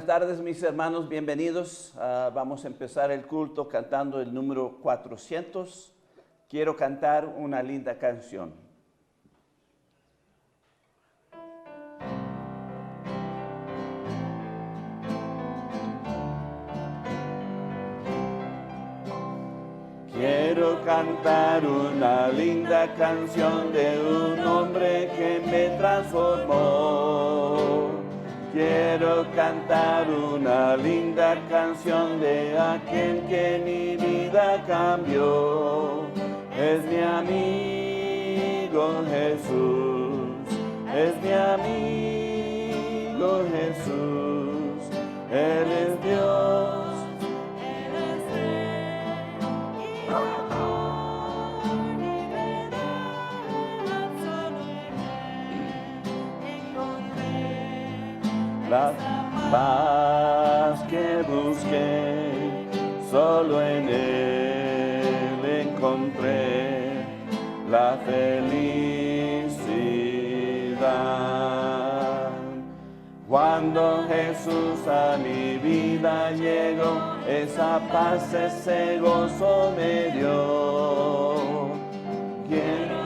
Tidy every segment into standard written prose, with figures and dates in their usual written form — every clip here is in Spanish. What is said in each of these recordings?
tardes, mis hermanos, bienvenidos. Vamos a empezar el culto cantando el número 400. Quiero cantar una linda canción. Quiero cantar una linda canción de un hombre que me transformó. Quiero cantar una linda canción de aquel que mi vida cambió. Es mi amigo Jesús, es mi amigo Jesús. Él es Dios. La paz que busqué, solo en Él encontré la felicidad. Cuando Jesús a mi vida llegó, esa paz, ese gozo me dio. Quiero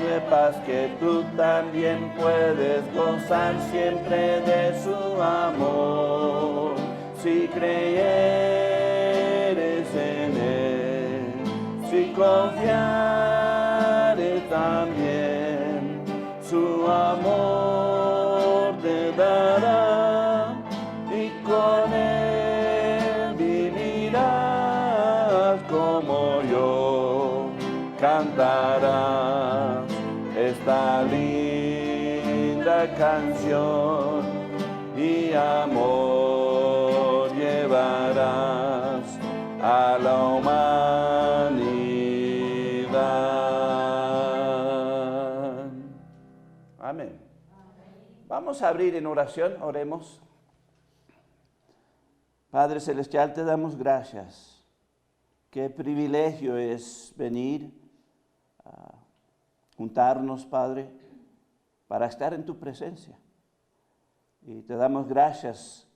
sepas que tú también puedes gozar siempre de su amor, si creyeres en Él, si confiares también, su amor te dará y con Él vivirás como yo, cantarás esta linda canción y amor llevarás a la humanidad. Amén. Vamos a abrir en oración, oremos. Padre Celestial, te damos gracias. Qué privilegio es venir a juntarnos, Padre, para estar en tu presencia. Y te damos gracias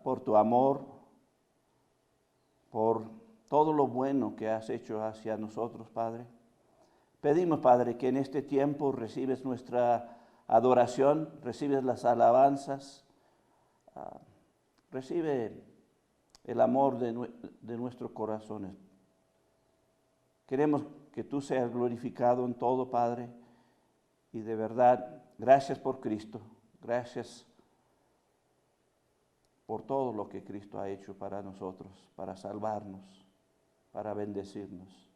por tu amor, por todo lo bueno que has hecho hacia nosotros, Padre. Pedimos, Padre, que en este tiempo recibes nuestra adoración, recibes las alabanzas, recibe el amor de nuestros corazones. Queremos que tú seas glorificado en todo, Padre, y de verdad, gracias por Cristo, gracias por todo lo que Cristo ha hecho para nosotros, para salvarnos, para bendecirnos,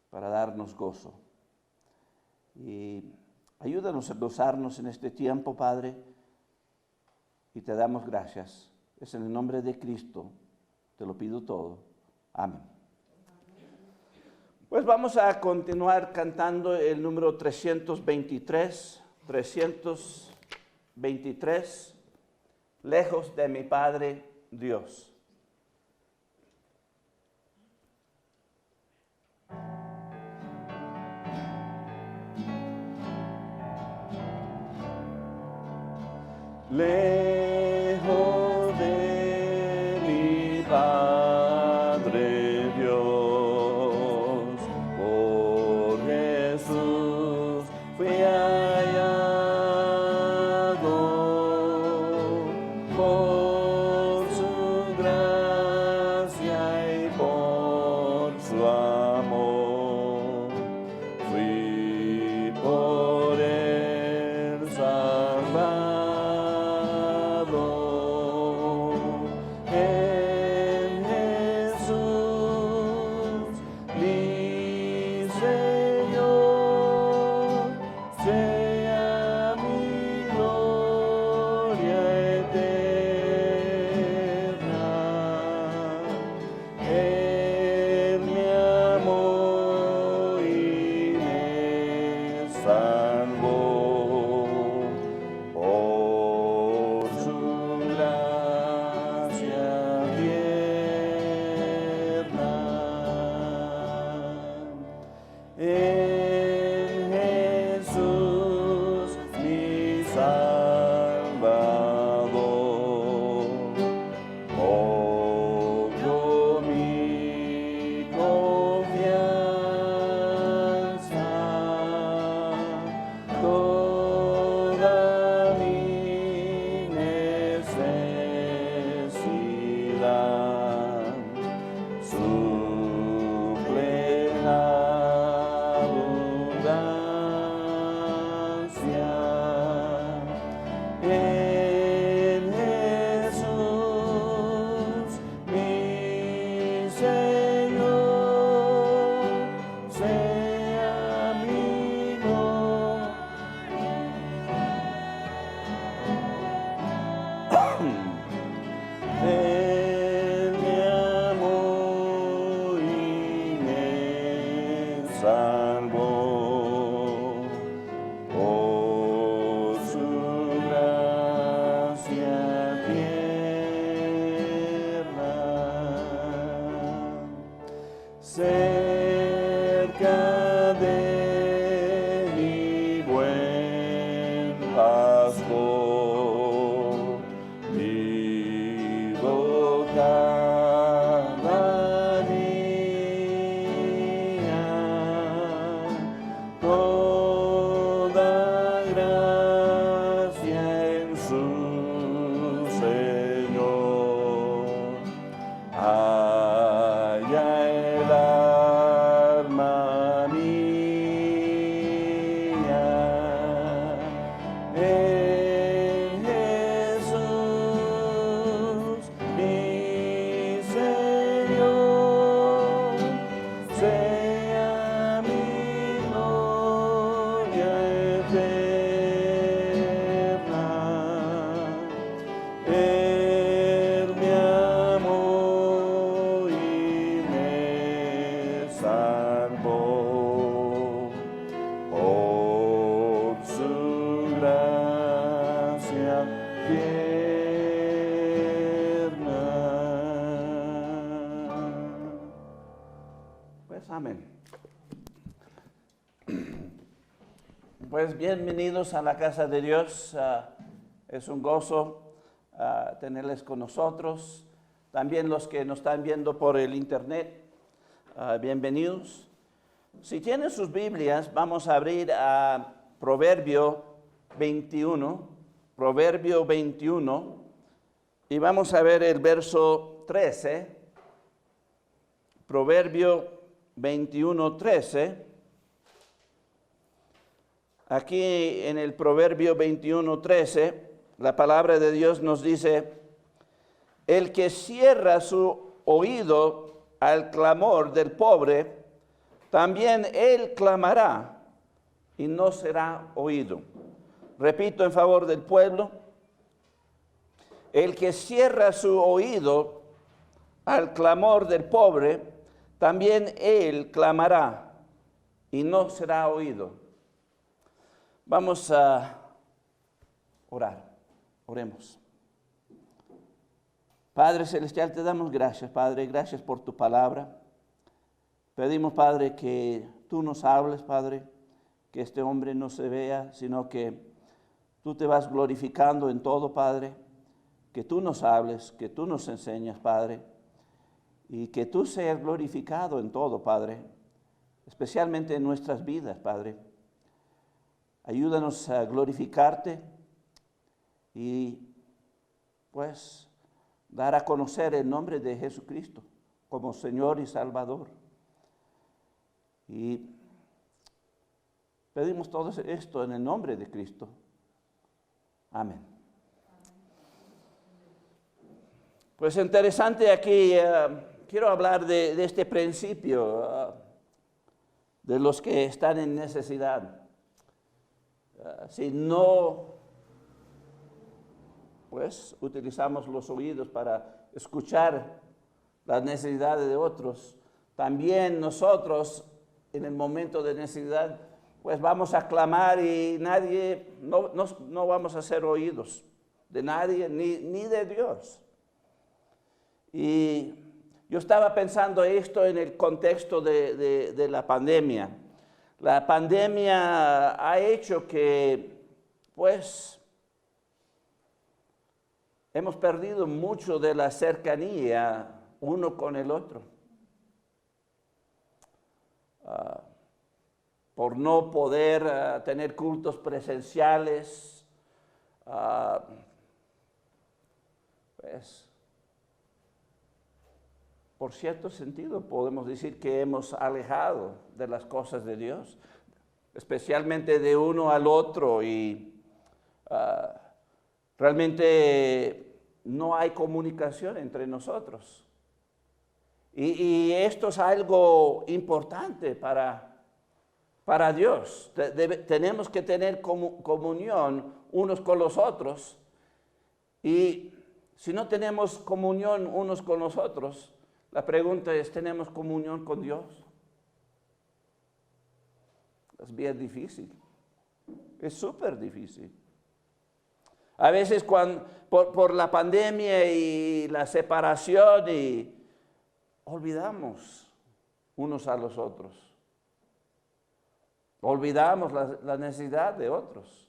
para darnos gozo. Y ayúdanos a gozarnos en este tiempo, Padre, y te damos gracias. Es en el nombre de Cristo, te lo pido todo. Amén. Pues vamos a continuar cantando el número 323, lejos de mi Padre Dios. Lejos de mi Padre Dios, por Jesús fui hallado, por su gracia y por su amor, fui por él salvado. salvó. Por su gracia tierna, cerca de mi buen pastor, vivo cada día. Toda gracia en su Señor. Haya el alma mía en Jesús, mi Señor. Sea mi gloria eterna. Él me amó y me salvó. Por su gracia tierna. Pues amén. Pues bienvenidos a la casa de Dios. Es un gozo tenerles con nosotros. También los que nos están viendo por el internet, bienvenidos. Si tienen sus Biblias, vamos a abrir a Proverbio 21, y vamos a ver el verso 13. Proverbio 21, 13. Aquí en el Proverbio 21, 13, la palabra de Dios nos dice: el que cierra su oído al clamor del pobre, también él clamará y no será oído. Repito en favor del pueblo: el que cierra su oído al clamor del pobre, también él clamará y no será oído. Vamos a orar. Oremos. Padre Celestial, te damos gracias, Padre. Gracias por tu palabra. Pedimos, Padre, que tú nos hables, Padre, que este hombre no se vea, sino que tú te vas glorificando en todo, Padre, que tú nos hables, que tú nos enseñas, Padre, y que tú seas glorificado en todo, Padre, especialmente en nuestras vidas, Padre. Ayúdanos a glorificarte y, pues, dar a conocer el nombre de Jesucristo como Señor y Salvador. Y pedimos todo esto en el nombre de Cristo. Amén. Pues interesante aquí, quiero hablar de este principio de los que están en necesidad. Si no, pues utilizamos los oídos para escuchar las necesidades de otros, también nosotros en el momento de necesidad, pues vamos a clamar y no vamos a ser oídos de nadie ni de Dios. Y yo estaba pensando esto en el contexto de la pandemia. La pandemia ha hecho que, pues, hemos perdido mucho de la cercanía uno con el otro. Por no poder tener cultos presenciales, pues, por cierto sentido podemos decir que hemos alejado de las cosas de Dios, especialmente de uno al otro, y realmente no hay comunicación entre nosotros. Y esto es algo importante para Dios. Tenemos que tener comunión unos con los otros, y si no tenemos comunión unos con los otros, la pregunta es, ¿tenemos comunión con Dios? es bien difícil. Es súper difícil. A veces por la pandemia y la separación olvidamos unos a los otros. Olvidamos la necesidad de otros.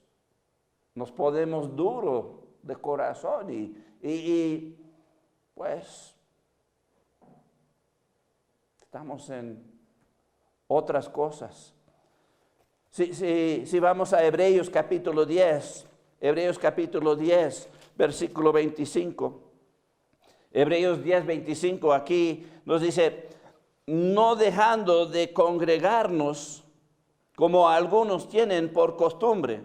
Nos ponemos duros de corazón y pues estamos en otras cosas. Si vamos a Hebreos capítulo 10, versículo 25. Hebreos 10, 25, aquí nos dice, no dejando de congregarnos como algunos tienen por costumbre,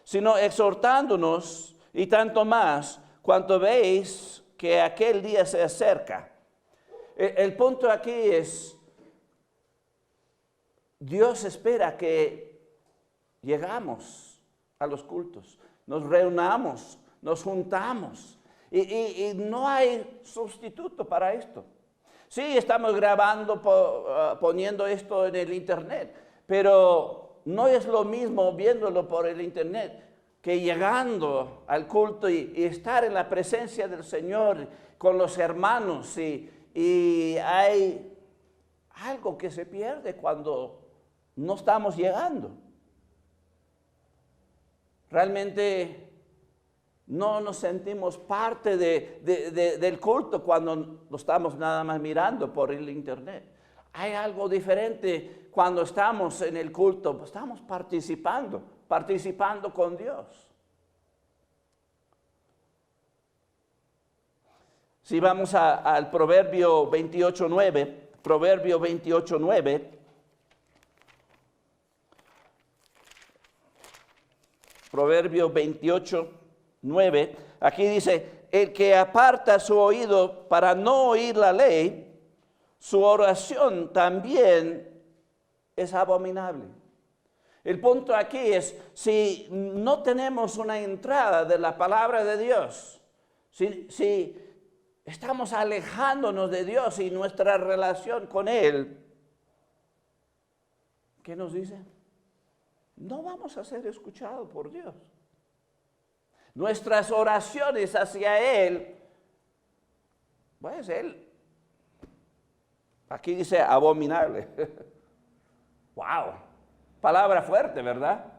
sino exhortándonos y tanto más cuanto veis que aquel día se acerca. El punto aquí es, Dios espera que llegamos a los cultos, nos reunamos, nos juntamos y no hay sustituto para esto. Sí, estamos grabando, poniendo esto en el internet, pero no es lo mismo viéndolo por el internet que llegando al culto y estar en la presencia del Señor con los hermanos y hay algo que se pierde cuando no estamos llegando. Realmente no nos sentimos parte del culto cuando lo estamos nada más mirando por el internet. Hay algo diferente cuando estamos en el culto, pues estamos participando con Dios. Si vamos al Proverbio 28:9, Proverbio 28:9. Proverbio 28:9, aquí dice, el que aparta su oído para no oír la ley, su oración también es abominable. El punto aquí es, si no tenemos una entrada de la palabra de Dios, si estamos alejándonos de Dios y nuestra relación con Él, ¿qué nos dice? No vamos a ser escuchados por Dios. Nuestras oraciones hacia Él, pues Él, aquí dice abominable. Wow, palabra fuerte, ¿verdad?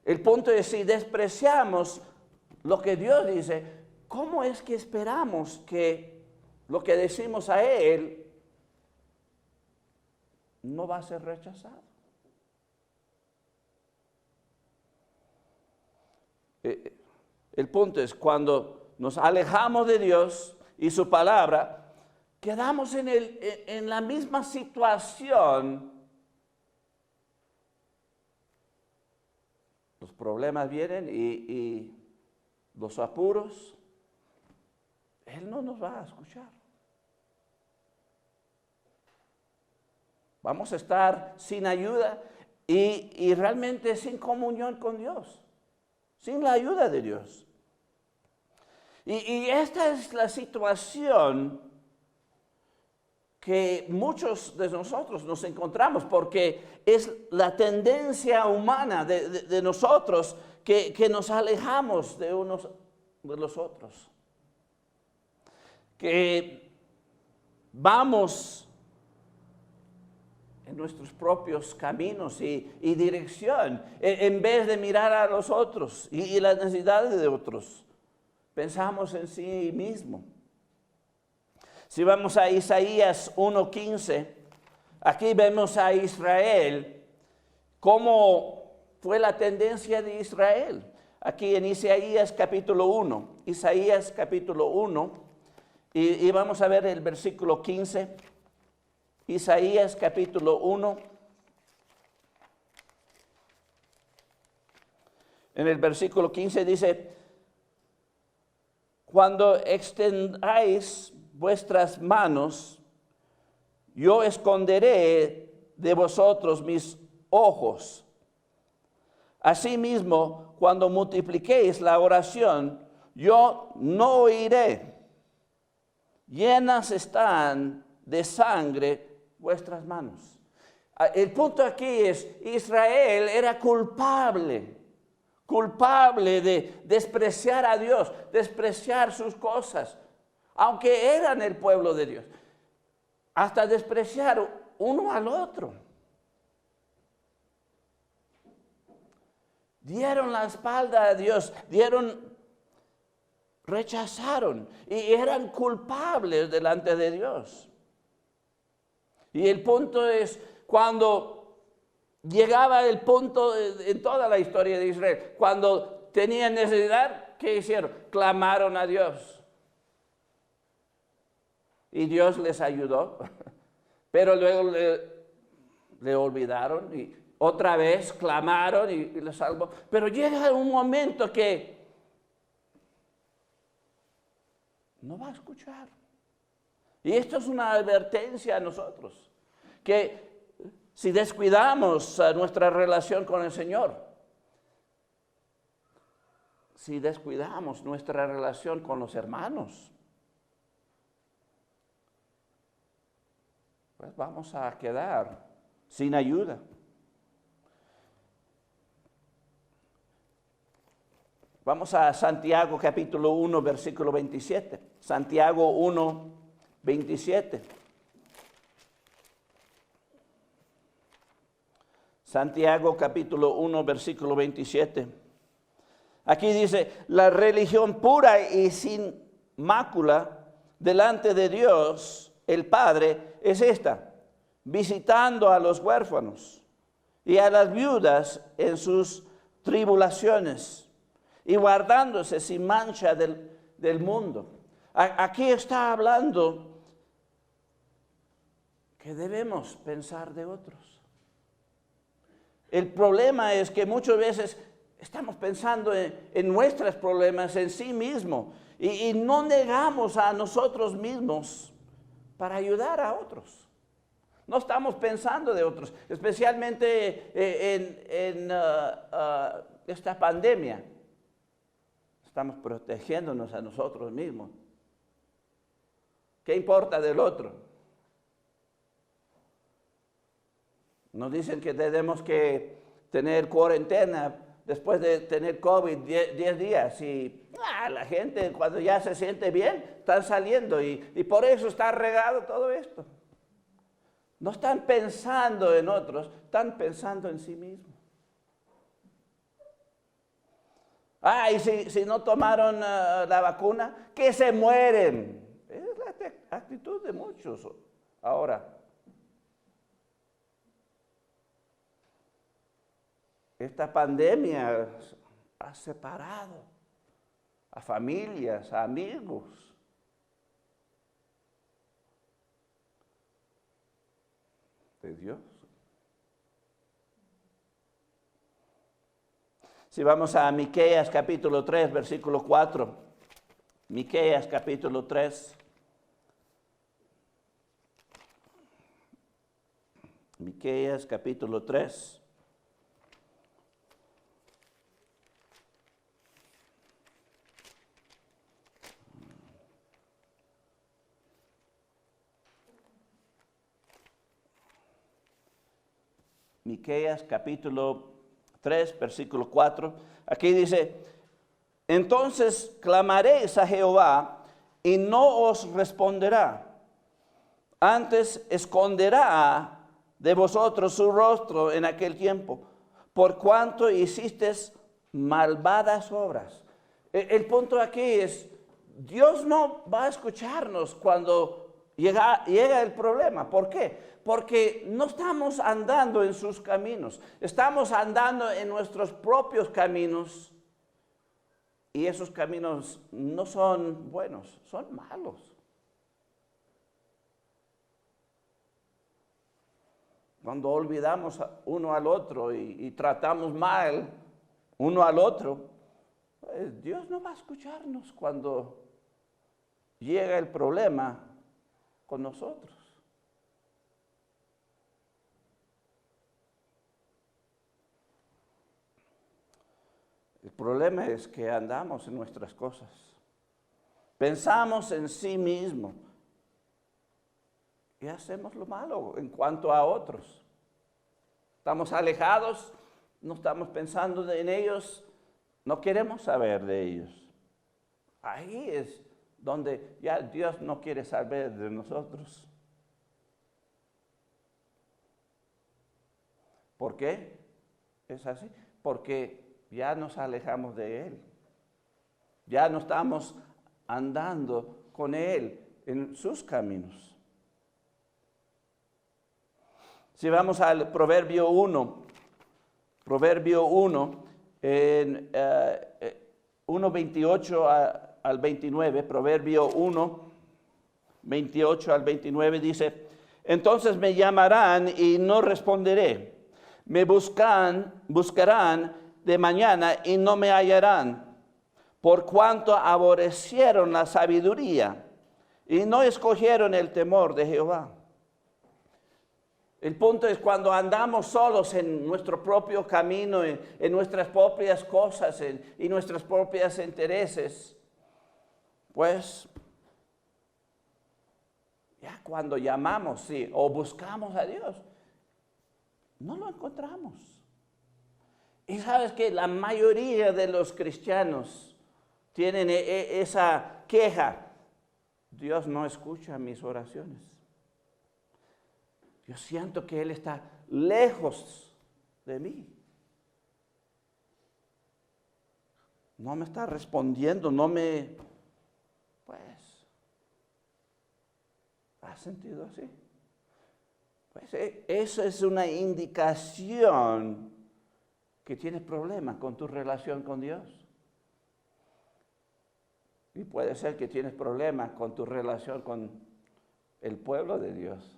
El punto es, si despreciamos lo que Dios dice, ¿cómo es que esperamos que lo que decimos a Él no va a ser rechazado? El punto es, cuando nos alejamos de Dios y su palabra, quedamos en la misma situación. Los problemas vienen y los apuros, Él no nos va a escuchar. Vamos a estar sin ayuda y realmente sin comunión con Dios, sin la ayuda de Dios. Y esta es la situación que muchos de nosotros nos encontramos, porque es la tendencia humana de nosotros que nos alejamos de unos de los otros. Que vamos en nuestros propios caminos y dirección, en vez de mirar a los otros y las necesidades de otros. Pensamos en sí mismo. Si vamos a Isaías 1:15, aquí vemos a Israel, cómo fue la tendencia de Israel. Aquí en Isaías capítulo 1, Isaías capítulo 1, y vamos a ver el versículo 15. Isaías capítulo 1. En el versículo 15 dice, cuando extendáis vuestras manos, yo esconderé de vosotros mis ojos. Asimismo, cuando multipliquéis la oración, yo no oiré. Llenas están de sangre vuestras manos. El punto aquí es, Israel era culpable de despreciar a Dios, despreciar sus cosas, aunque eran el pueblo de Dios, hasta despreciar uno al otro. Dieron la espalda a Dios, rechazaron y eran culpables delante de Dios. Y el punto es, cuando llegaba el punto en toda la historia de Israel, cuando tenían necesidad, ¿qué hicieron? Clamaron a Dios. Y Dios les ayudó, pero luego le olvidaron y otra vez clamaron y les salvó. Pero llega un momento que no va a escuchar. Y esto es una advertencia a nosotros, que si descuidamos nuestra relación con el Señor, si descuidamos nuestra relación con los hermanos, pues vamos a quedar sin ayuda. Vamos a Santiago capítulo 1, versículo 27. Santiago 1, 27. Santiago capítulo 1, versículo 27. Aquí dice, la religión pura y sin mácula delante de Dios, el Padre, es esta: visitando a los huérfanos y a las viudas en sus tribulaciones, y guardándose sin mancha del mundo. Aquí está hablando que debemos pensar de otros. El problema es que muchas veces estamos pensando en nuestros problemas, en sí mismo, y no negamos a nosotros mismos para ayudar a otros. No estamos pensando de otros, especialmente en esta pandemia. Estamos protegiéndonos a nosotros mismos. ¿Qué importa del otro? Nos dicen que tenemos que tener cuarentena después de tener COVID 10 días. Y la gente cuando ya se siente bien, están saliendo. Y por eso está regado todo esto. No están pensando en otros, están pensando en sí mismos. Y si no tomaron la vacuna, que se mueren. Es la actitud de muchos ahora. Esta pandemia ha separado a familias, a amigos. De Dios. Si vamos a Miqueas capítulo 3, versículo 4. Miqueas capítulo 3. Miqueas capítulo 3. Miqueas capítulo 3, versículo 4. Aquí dice, entonces clamaréis a Jehová y no os responderá. Antes esconderá de vosotros su rostro en aquel tiempo, por cuanto hicisteis malvadas obras. El punto aquí es, Dios no va a escucharnos cuando llega el problema. ¿Por qué? Porque no estamos andando en sus caminos, estamos andando en nuestros propios caminos, y esos caminos no son buenos, son malos. Cuando olvidamos uno al otro y tratamos mal uno al otro, pues Dios no va a escucharnos cuando llega el problema con nosotros. El problema es que andamos en nuestras cosas. Pensamos en sí mismo y hacemos lo malo en cuanto a otros. Estamos alejados, no estamos pensando en ellos, no queremos saber de ellos. Ahí es donde ya Dios no quiere saber de nosotros. ¿Por qué? Es así. Porque ya nos alejamos de Él. Ya no estamos andando con Él en sus caminos. Si vamos al Proverbio 1, en 1:28 al 29, Proverbio 1, 28 al 29 dice: entonces me llamarán y no responderé. Me buscarán de mañana y no me hallarán, por cuanto aborrecieron la sabiduría y no escogieron el temor de Jehová. El punto es cuando andamos solos en nuestro propio camino, en nuestras propias cosas y nuestros propios intereses, pues ya cuando llamamos, sí, o buscamos a Dios, no lo encontramos. Y sabes que la mayoría de los cristianos tienen esa queja: Dios no escucha mis oraciones. Yo siento que Él está lejos de mí. No me está respondiendo, pues, ¿has sentido así? Pues eso es una indicación que tienes problemas con tu relación con Dios. Y puede ser que tienes problemas con tu relación con el pueblo de Dios.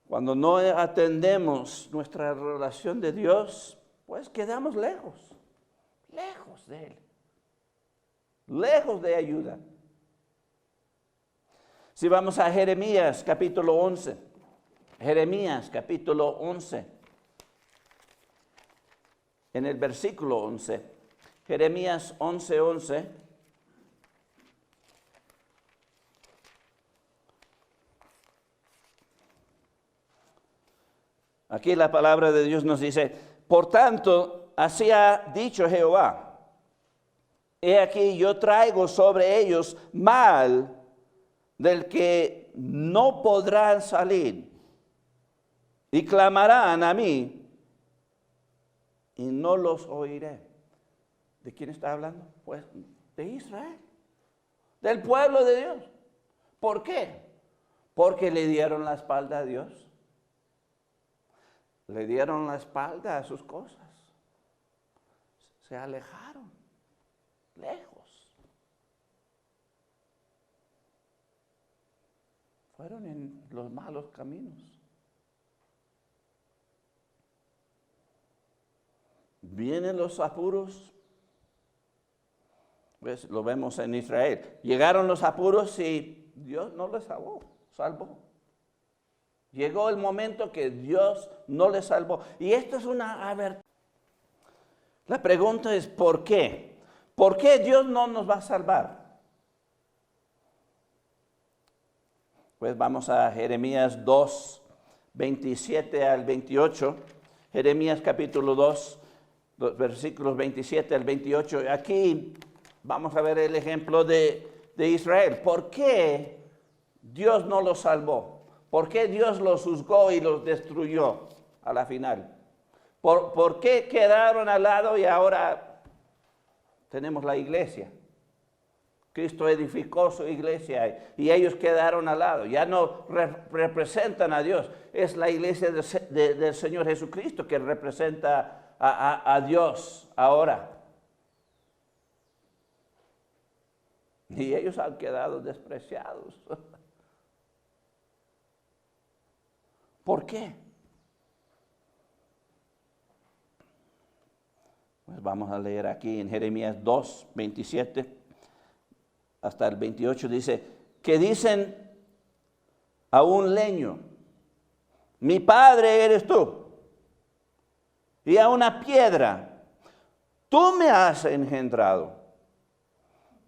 Cuando no atendemos nuestra relación de Dios, pues quedamos lejos de Él, lejos de ayuda. Si vamos a Jeremías capítulo 11, Jeremías capítulo 11, en el versículo 11, Jeremías 11:11. Aquí la palabra de Dios nos dice: por tanto, así ha dicho Jehová, he aquí yo traigo sobre ellos mal del que no podrán salir, y clamarán a mí, y no los oiré. ¿De quién está hablando? Pues de Israel, del pueblo de Dios. ¿Por qué? Porque le dieron la espalda a Dios. Le dieron la espalda a sus cosas. Se alejaron lejos. Fueron en los malos caminos. Vienen los apuros. Pues lo vemos en Israel. Llegaron los apuros y Dios no les salvó. Llegó el momento que Dios no les salvó. Y esto es una advertencia. La pregunta es: ¿por qué? ¿Por qué Dios no nos va a salvar? Pues vamos a Jeremías 2, 27 al 28. Jeremías capítulo 2, versículos 27 al 28. Aquí vamos a ver el ejemplo de Israel. ¿Por qué Dios no los salvó? ¿Por qué Dios los juzgó y los destruyó a la final? ¿Por qué quedaron al lado y ahora tenemos la iglesia? Cristo edificó su iglesia y ellos quedaron al lado. Ya no representan a Dios. Es la iglesia del Señor Jesucristo que representa a Dios ahora. Y ellos han quedado despreciados. ¿Por qué? Pues vamos a leer aquí en Jeremías 2, 27 hasta el 28. Dice: que dicen a un leño: mi padre eres tú, y a una piedra: tú me has engendrado,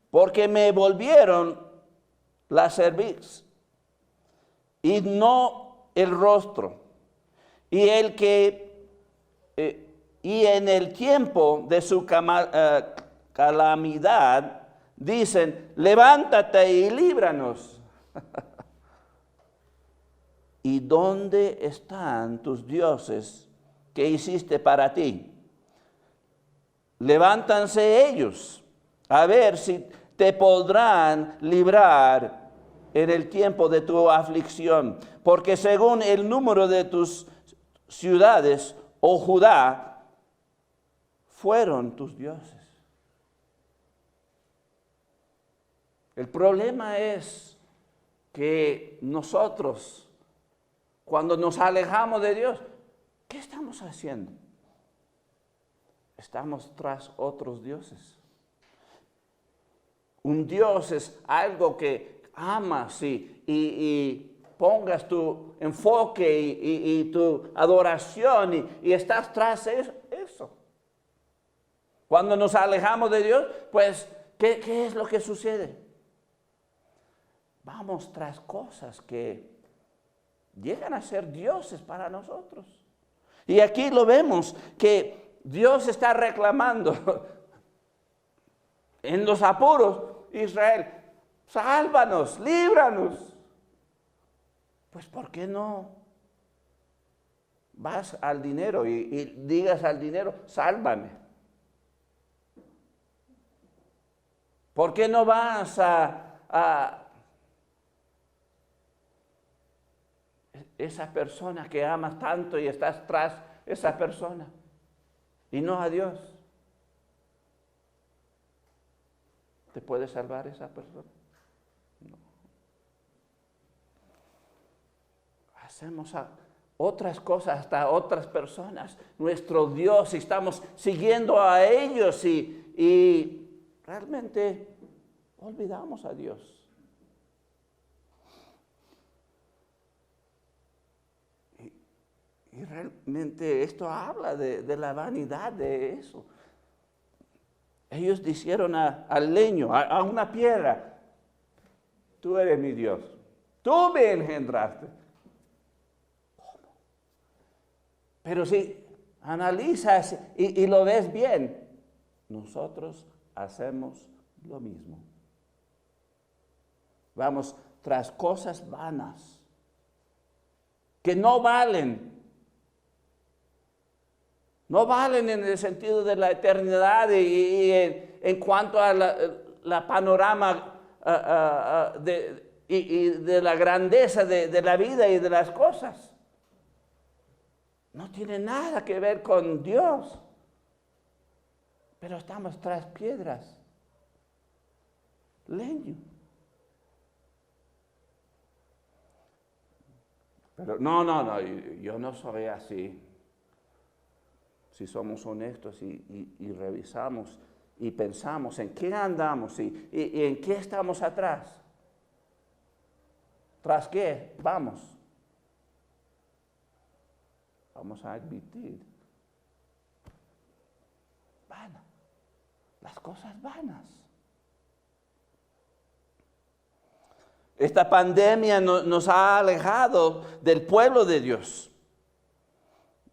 porque me volvieron la cerviz y no el rostro. Y y en el tiempo de su calamidad dicen, levántate y líbranos. ¿Y dónde están tus dioses que hiciste para ti? Levántanse ellos, a ver si te podrán librar en el tiempo de tu aflicción. Porque según el número de tus ciudades, oh Judá, fueron tus dioses. El problema es que nosotros, cuando nos alejamos de Dios, ¿qué estamos haciendo? Estamos tras otros dioses. Un Dios es algo que amas y pongas tu enfoque y tu adoración y estás tras eso. Cuando nos alejamos de Dios, pues, ¿qué es lo que sucede? Vamos tras cosas que llegan a ser dioses para nosotros. Y aquí lo vemos que Dios está reclamando en los apuros, Israel, sálvanos, líbranos. Pues ¿por qué no vas al dinero y digas al dinero, sálvame? ¿Por qué no vas a esa persona que amas tanto y estás tras esa persona y no a Dios? ¿Te puede salvar esa persona? No. Hacemos otras cosas, hasta otras personas, nuestro Dios, y estamos siguiendo a ellos y realmente olvidamos a Dios. Y realmente esto habla de la vanidad de eso. Ellos dijeron al leño, a una piedra, tú eres mi Dios, tú me engendraste. ¿Cómo? Pero si analizas y lo ves bien, nosotros hacemos lo mismo. Vamos tras cosas vanas que no valen. No valen en el sentido de la eternidad y en cuanto a la panorama de la grandeza de la vida y de las cosas. No tiene nada que ver con Dios. Pero estamos tras piedras, leño. Pero no, yo no soy así. Si somos honestos y revisamos y pensamos en qué andamos y en qué estamos atrás. ¿Tras qué? Vamos a admitir. Vana. Las cosas vanas. Esta pandemia nos ha alejado del pueblo de Dios,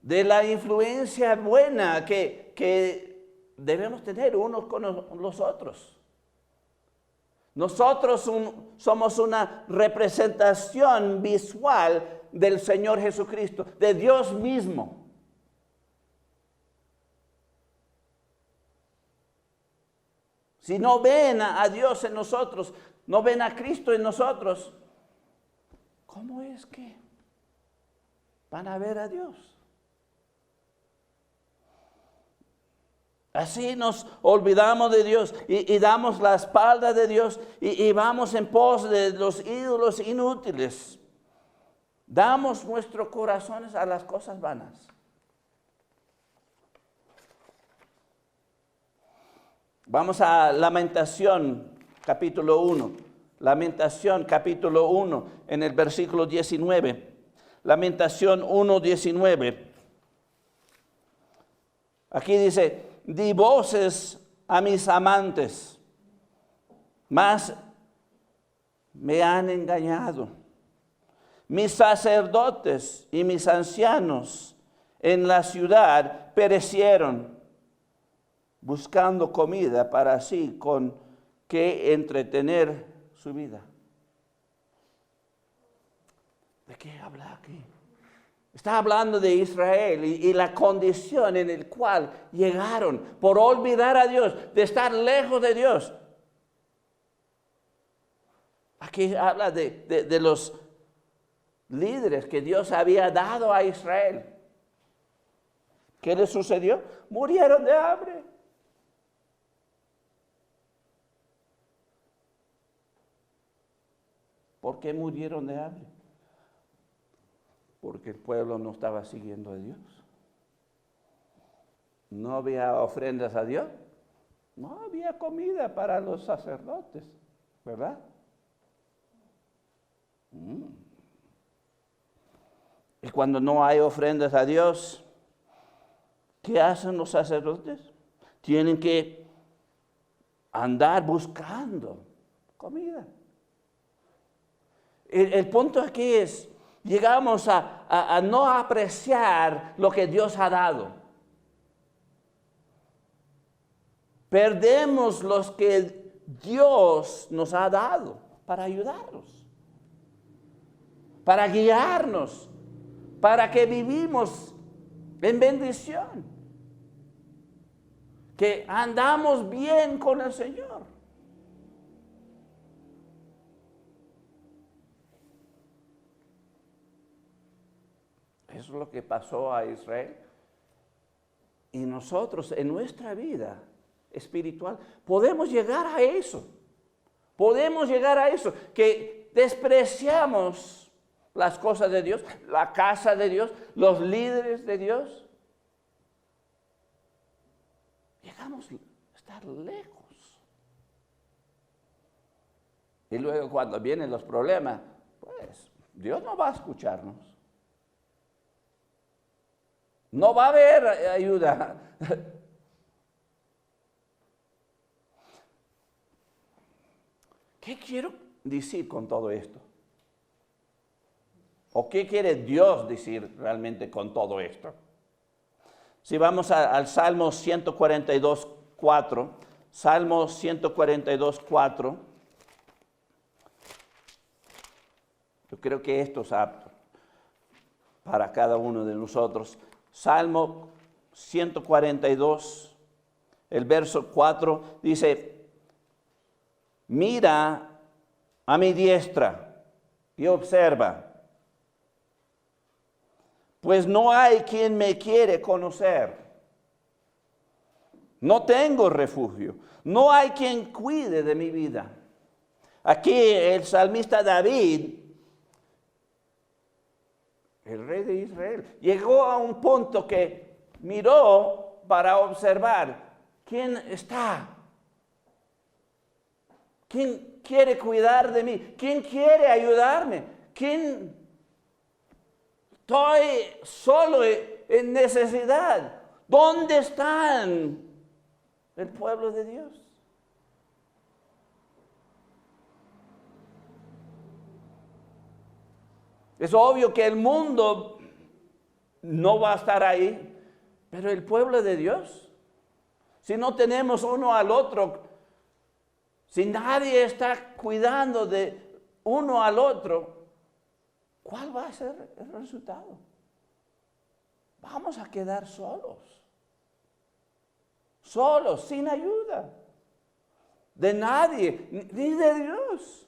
de la influencia buena que debemos tener unos con los otros. Nosotros somos una representación visual del Señor Jesucristo, de Dios mismo. Si no ven a Dios en nosotros, no ven a Cristo en nosotros, ¿cómo es que van a ver a Dios? Así nos olvidamos de Dios y damos la espalda de Dios y vamos en pos de los ídolos inútiles. Damos nuestros corazones a las cosas vanas. Vamos a Lamentación, capítulo 1. Lamentación, capítulo 1, en el versículo 19. Lamentación 1, 19. Aquí dice, di voces a mis amantes, mas me han engañado. Mis sacerdotes y mis ancianos en la ciudad perecieron, buscando comida para sí con que entretener su vida. ¿De qué habla aquí? Está hablando de Israel y la condición en la cual llegaron por olvidar a Dios, de estar lejos de Dios. Aquí habla de los líderes que Dios había dado a Israel. ¿Qué les sucedió? Murieron de hambre. ¿Por qué murieron de hambre? Porque el pueblo no estaba siguiendo a Dios. No había ofrendas a Dios. No había comida para los sacerdotes, ¿verdad? Y cuando no hay ofrendas a Dios, ¿qué hacen los sacerdotes? Tienen que andar buscando comida. El punto aquí es, llegamos a no apreciar lo que Dios ha dado. Perdemos los que Dios nos ha dado para ayudarnos, para guiarnos, para que vivimos en bendición, que andamos bien con el Señor. Eso es lo que pasó a Israel. Y nosotros en nuestra vida espiritual podemos llegar a eso. Podemos llegar a eso, que despreciamos las cosas de Dios, la casa de Dios, los líderes de Dios. Llegamos a estar lejos. Y luego cuando vienen los problemas, pues Dios no va a escucharnos. No va a haber ayuda. ¿Qué quiero decir con todo esto? ¿O qué quiere Dios decir realmente con todo esto? Si vamos al Salmo 142, 4, Salmo 142, 4, yo creo que esto es apto para cada uno de nosotros. Salmo 142, el verso 4, dice, mira a mi diestra y observa, pues no hay quien me quiere conocer. No tengo refugio, no hay quien cuide de mi vida. Aquí el salmista David, el rey de Israel, llegó a un punto que miró para observar quién está, quién quiere cuidar de mí, quién quiere ayudarme, quién estoy solo en necesidad. ¿Dónde están el pueblo de Dios? Es obvio que el mundo no va a estar ahí, pero el pueblo de Dios, si no tenemos uno al otro, si nadie está cuidando de uno al otro, ¿cuál va a ser el resultado? Vamos a quedar solos, sin ayuda de nadie, ni de Dios.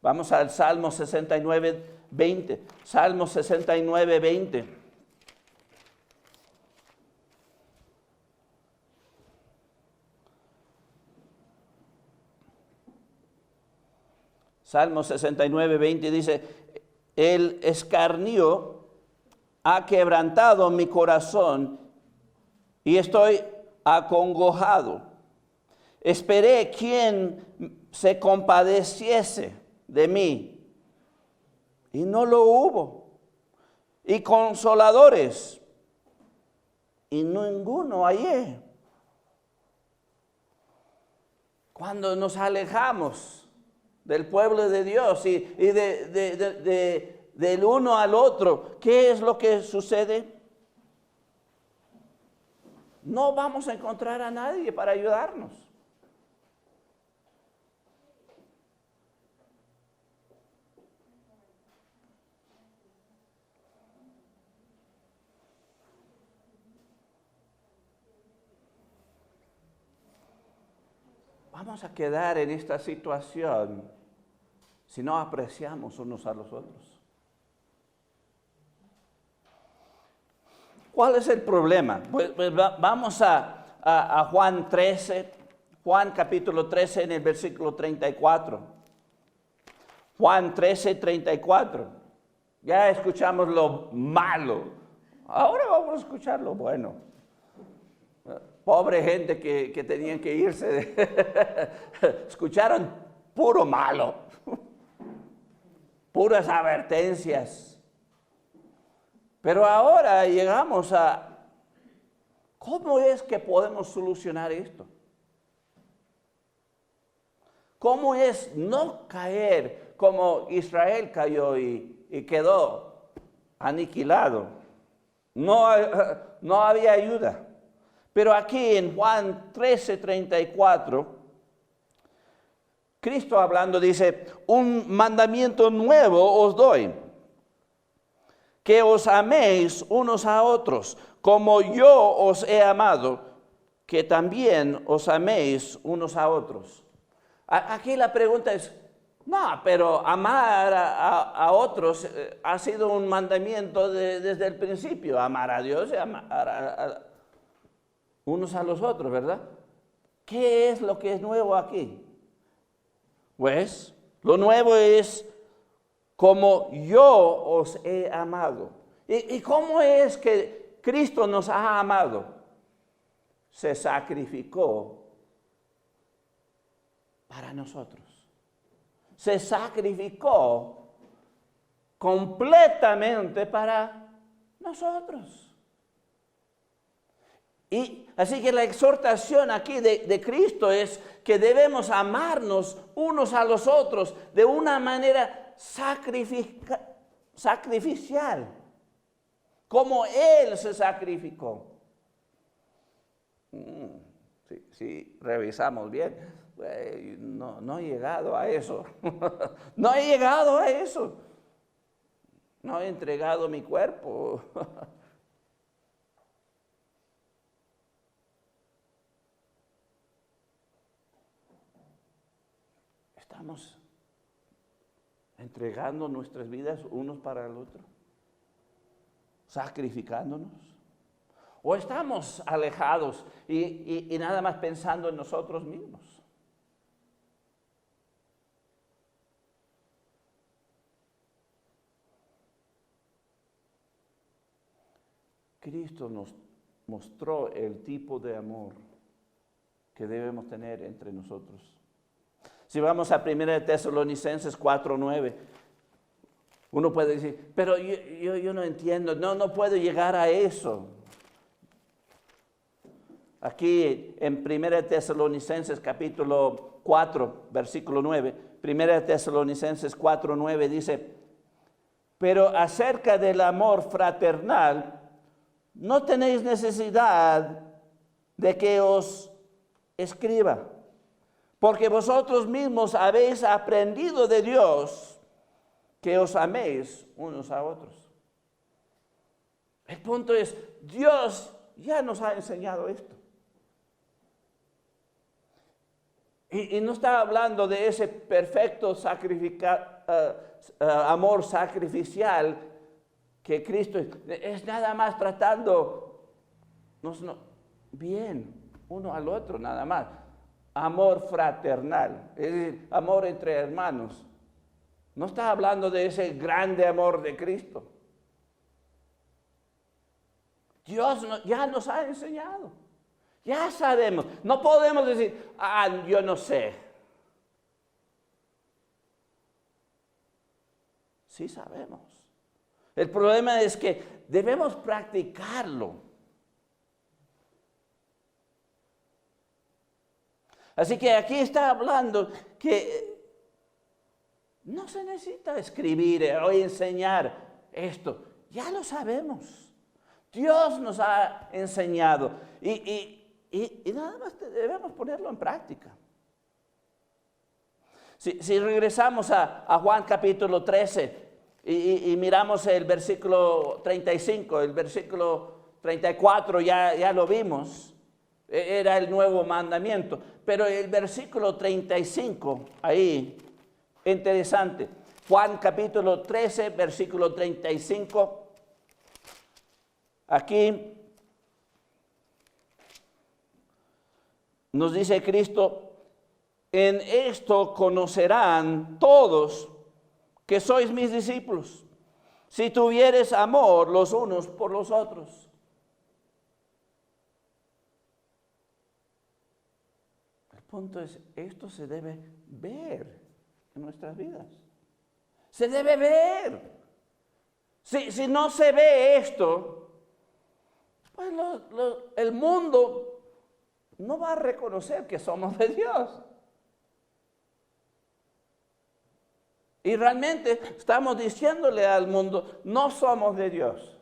Vamos al Salmo 69, 20. Salmo 69, 20. Salmo 69, 20 dice, el escarnio ha quebrantado mi corazón y estoy acongojado. Esperé quien se compadeciese de mí, y no lo hubo, y consoladores, y ninguno hallé. Cuando nos alejamos del pueblo de Dios y del uno al otro, ¿qué es lo que sucede? No vamos a encontrar a nadie para ayudarnos. Vamos a quedar en esta situación si no apreciamos unos a los otros. ¿Cuál es el problema? Pues vamos a Juan 13, Juan capítulo 13 en el versículo 34. Juan 13, 34. Ya escuchamos lo malo. Ahora vamos a escuchar lo bueno. Pobre gente que tenían que irse. Escucharon puro malo. Puras advertencias. Pero ahora llegamos a ¿cómo es que podemos solucionar esto? ¿Cómo es no caer como Israel cayó y quedó aniquilado? No había ayuda. Pero aquí en Juan 13, 34, Cristo hablando dice, un mandamiento nuevo os doy, que os améis unos a otros, como yo os he amado, que también os améis unos a otros. Aquí la pregunta es, no, pero amar a otros ha sido un mandamiento desde el principio, amar a Dios y amar a unos a los otros, ¿verdad? ¿Qué es lo que es nuevo aquí? Pues, lo nuevo es como yo os he amado. ¿Y cómo es que Cristo nos ha amado? Se sacrificó para nosotros. Se sacrificó completamente para nosotros. Y así que la exhortación aquí de Cristo es que debemos amarnos unos a los otros de una manera sacrificial, como Él se sacrificó. Si revisamos bien, no he llegado a eso. No he llegado a eso. No he entregado mi cuerpo. Estamos entregando nuestras vidas unos para el otro, sacrificándonos. O estamos alejados y nada más pensando en nosotros mismos. Cristo nos mostró el tipo de amor que debemos tener entre nosotros. Si vamos a 1 Tesalonicenses 4:9, uno puede decir, pero yo no entiendo, no puedo llegar a eso. Aquí en 1 Tesalonicenses capítulo 4, versículo 9, 1 Tesalonicenses 4:9 dice, pero acerca del amor fraternal, no tenéis necesidad de que os escriba, porque vosotros mismos habéis aprendido de Dios que os améis unos a otros. El punto es, Dios ya nos ha enseñado esto. Y no está hablando de ese perfecto amor sacrificial que Cristo es nada más tratando bien uno al otro, nada más. Amor fraternal, es decir, amor entre hermanos. No está hablando de ese grande amor de Cristo. Dios ya nos ha enseñado. Ya sabemos. No podemos decir, yo no sé. Sí sabemos. El problema es que debemos practicarlo. Así que aquí está hablando que no se necesita escribir o enseñar esto. Ya lo sabemos. Dios nos ha enseñado y nada más debemos ponerlo en práctica. Si regresamos a Juan capítulo 13 y miramos el versículo 35, el versículo 34 ya lo vimos, era el nuevo mandamiento. Pero el versículo 35, ahí, interesante. Juan capítulo 13, versículo 35. Aquí nos dice Cristo: en esto conocerán todos que sois mis discípulos, si tuviereis amor los unos por los otros. El punto es, esto se debe ver en nuestras vidas. Se debe ver. Si no se ve esto, pues el mundo no va a reconocer que somos de Dios. Y realmente estamos diciéndole al mundo, no somos de Dios.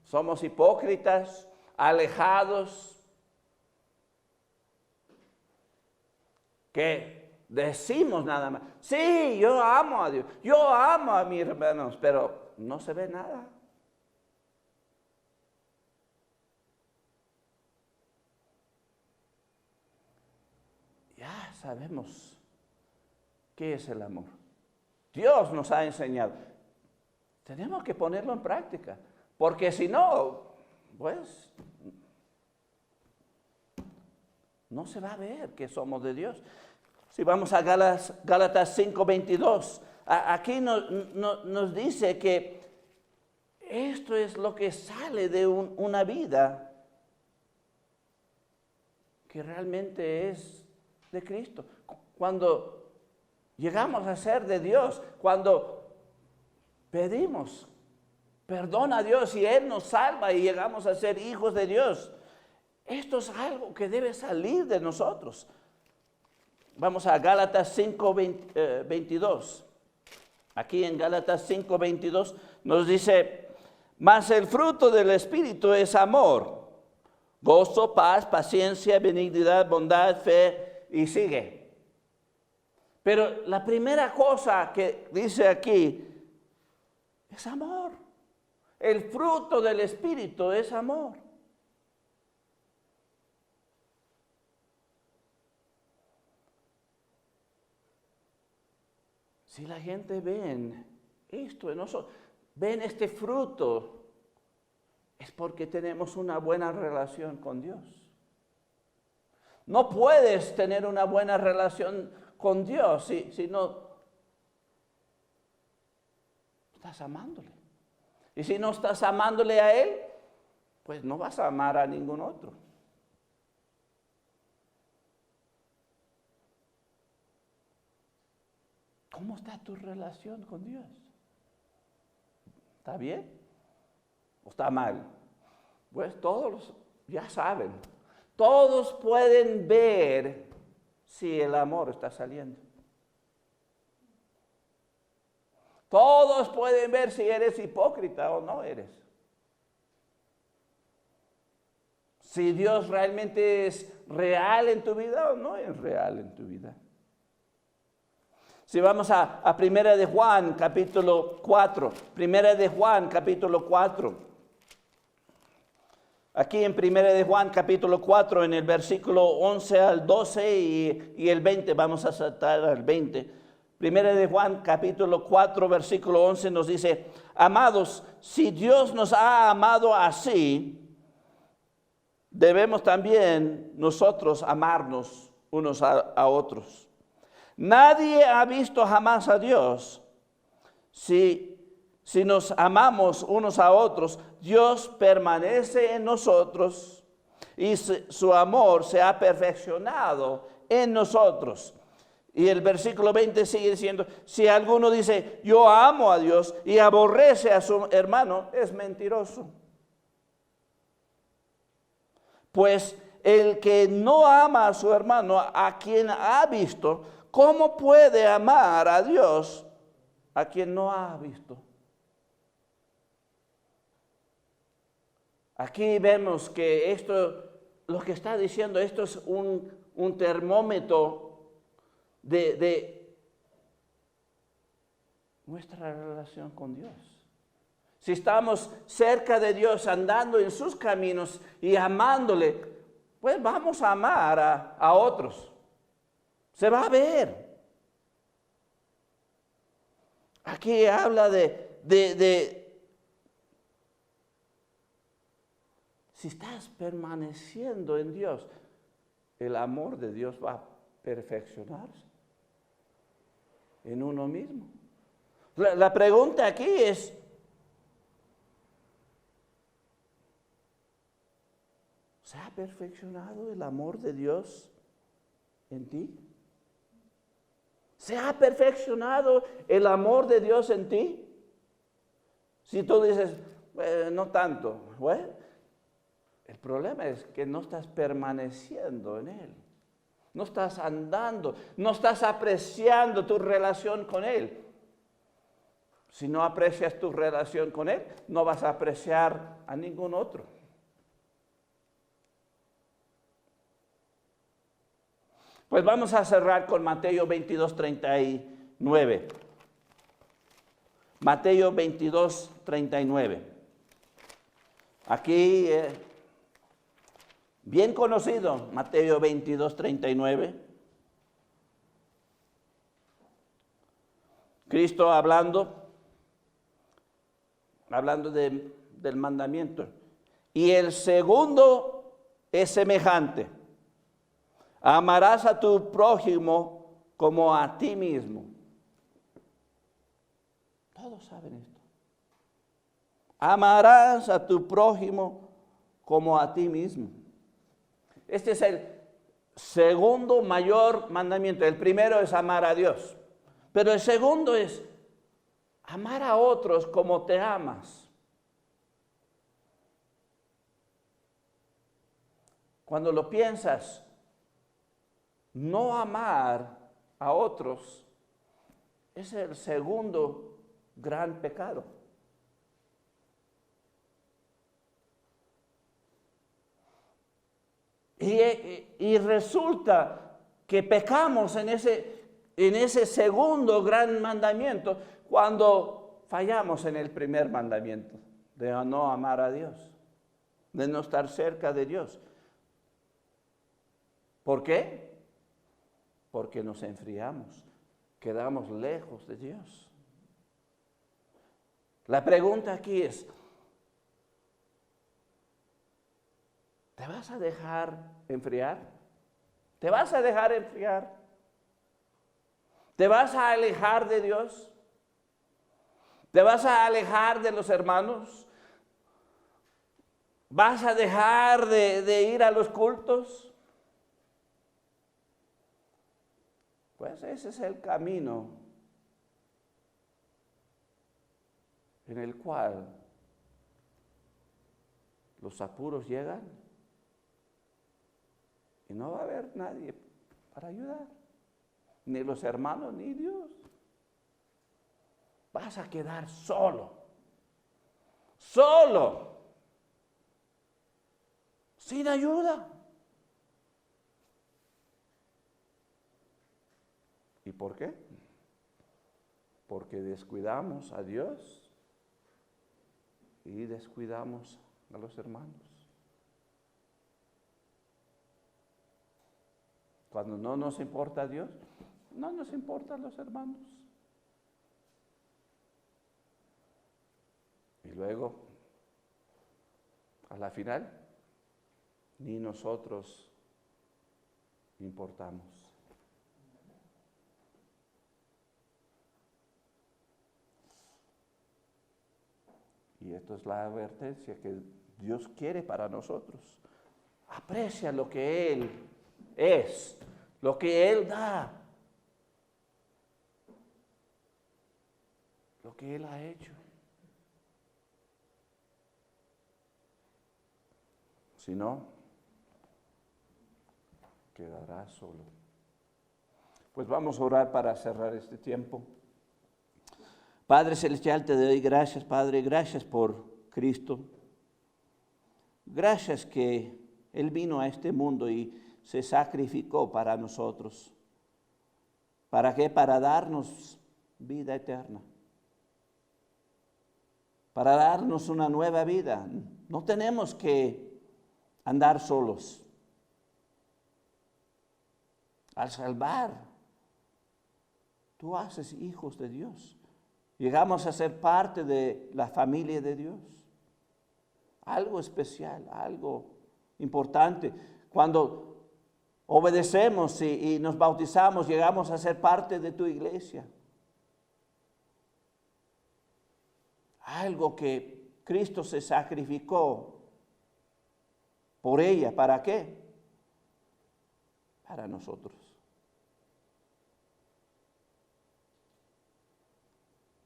Somos hipócritas, alejados, que decimos nada más, sí, yo amo a Dios, yo amo a mis hermanos, pero no se ve nada. Ya sabemos qué es el amor. Dios nos ha enseñado. Tenemos que ponerlo en práctica, porque si no, pues no se va a ver que somos de Dios. Si vamos a Gálatas 5:22, aquí nos dice que esto es lo que sale de una vida que realmente es de Cristo. Cuando llegamos a ser de Dios, cuando pedimos perdón a Dios y Él nos salva y llegamos a ser hijos de Dios, esto es algo que debe salir de nosotros. Vamos a Gálatas 5:22. Aquí en Gálatas 5:22 nos dice: mas el fruto del Espíritu es amor, gozo, paz, paciencia, benignidad, bondad, fe, y sigue. Pero la primera cosa que dice aquí es amor. El fruto del Espíritu es amor. Si la gente ve esto en nosotros, ven este fruto, es porque tenemos una buena relación con Dios. No puedes tener una buena relación con Dios si no estás amándole. Y si no estás amándole a Él, pues no vas a amar a ningún otro. ¿Cómo está tu relación con Dios? ¿Está bien o está mal? Pues todos ya saben. Todos pueden ver si el amor está saliendo. Todos pueden ver si eres hipócrita o no eres. Si Dios realmente es real en tu vida o no es real en tu vida. Si vamos a Primera de Juan, capítulo 4. Primera de Juan, capítulo 4. Aquí en Primera de Juan, capítulo 4, en el versículo 11 al 12 y el 20. Vamos a saltar al 20. Primera de Juan, capítulo 4, versículo 11 nos dice: amados, si Dios nos ha amado así, debemos también nosotros amarnos unos a otros. Nadie ha visto jamás a Dios. Si nos amamos unos a otros, Dios permanece en nosotros y su amor se ha perfeccionado en nosotros. Y el versículo 20 sigue diciendo: si alguno dice yo amo a Dios y aborrece a su hermano, es mentiroso. Pues el que no ama a su hermano, a quien ha visto, ¿cómo puede amar a Dios a quien no ha visto? Aquí vemos que esto, lo que está diciendo, esto es un termómetro de nuestra relación con Dios. Si estamos cerca de Dios, andando en sus caminos y amándole, pues vamos a amar a otros. Se va a ver. Aquí habla de si estás permaneciendo en Dios, el amor de Dios va a perfeccionarse en uno mismo. La pregunta aquí es, ¿se ha perfeccionado el amor de Dios en ti? ¿Se ha perfeccionado el amor de Dios en ti? Si tú dices, no tanto, bueno, el problema es que no estás permaneciendo en Él. No estás andando, no estás apreciando tu relación con Él. Si no aprecias tu relación con Él, no vas a apreciar a ningún otro. Pues vamos a cerrar con Mateo 22:39. Mateo 22:39. Aquí, bien conocido, Mateo 22:39. Cristo hablando del mandamiento. Y el segundo es semejante. Amarás a tu prójimo como a ti mismo. Todos saben esto. Amarás a tu prójimo como a ti mismo. Este es el segundo mayor mandamiento. El primero es amar a Dios. Pero el segundo es amar a otros como te amas. Cuando lo piensas, no amar a otros es el segundo gran pecado. Y resulta que pecamos en ese segundo gran mandamiento cuando fallamos en el primer mandamiento de no amar a Dios, de no estar cerca de Dios. ¿Por qué? Porque nos enfriamos, quedamos lejos de Dios. La pregunta aquí es, ¿te vas a dejar enfriar? ¿Te vas a dejar enfriar? ¿Te vas a alejar de Dios? ¿Te vas a alejar de los hermanos? ¿Vas a dejar de ir a los cultos? Pues ese es el camino en el cual los apuros llegan y no va a haber nadie para ayudar, ni los hermanos ni Dios. Vas a quedar solo, sin ayuda. ¿Y por qué? Porque descuidamos a Dios y descuidamos a los hermanos. Cuando no nos importa a Dios, no nos importan los hermanos. Y luego, a la final, ni nosotros importamos. Y esto es la advertencia que Dios quiere para nosotros. Aprecia lo que Él es, lo que Él da, lo que Él ha hecho. Si no, quedará solo. Pues vamos a orar para cerrar este tiempo. Padre Celestial, te doy gracias, Padre, gracias por Cristo. Gracias que Él vino a este mundo y se sacrificó para nosotros. ¿Para qué? Para darnos vida eterna. Para darnos una nueva vida. No tenemos que andar solos. Al salvar, tú haces hijos de Dios. Llegamos a ser parte de la familia de Dios. Algo especial, algo importante. Cuando obedecemos y nos bautizamos, llegamos a ser parte de tu iglesia. Algo que Cristo se sacrificó por ella. ¿Para qué? Para nosotros.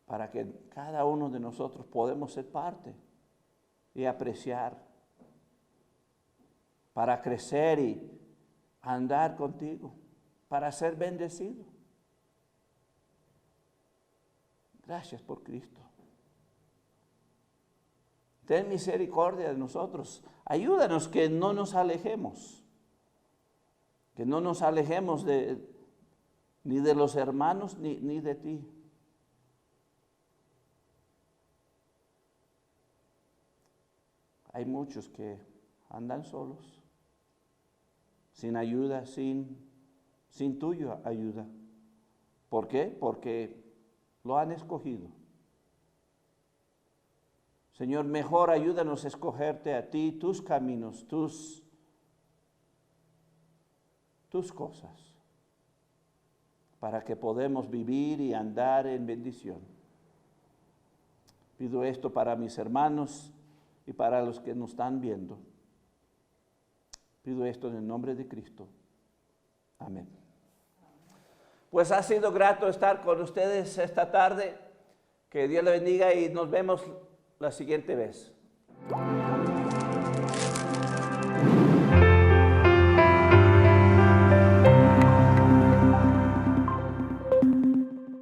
Para que cada uno de nosotros podamos ser parte y apreciar, para crecer y andar contigo, para ser bendecido. Gracias por Cristo. Ten misericordia de nosotros. Ayúdanos que no nos alejemos. Que no nos alejemos ni de los hermanos ni de ti. Hay muchos que andan solos, sin ayuda, sin tuya ayuda. ¿Por qué? Porque lo han escogido. Señor, mejor ayúdanos a escogerte a ti, tus caminos, tus cosas, para que podamos vivir y andar en bendición. Pido esto para mis hermanos y para los que nos están viendo. Pido esto en el nombre de Cristo. Amén. Pues ha sido grato estar con ustedes esta tarde. Que Dios le bendiga y nos vemos la siguiente vez.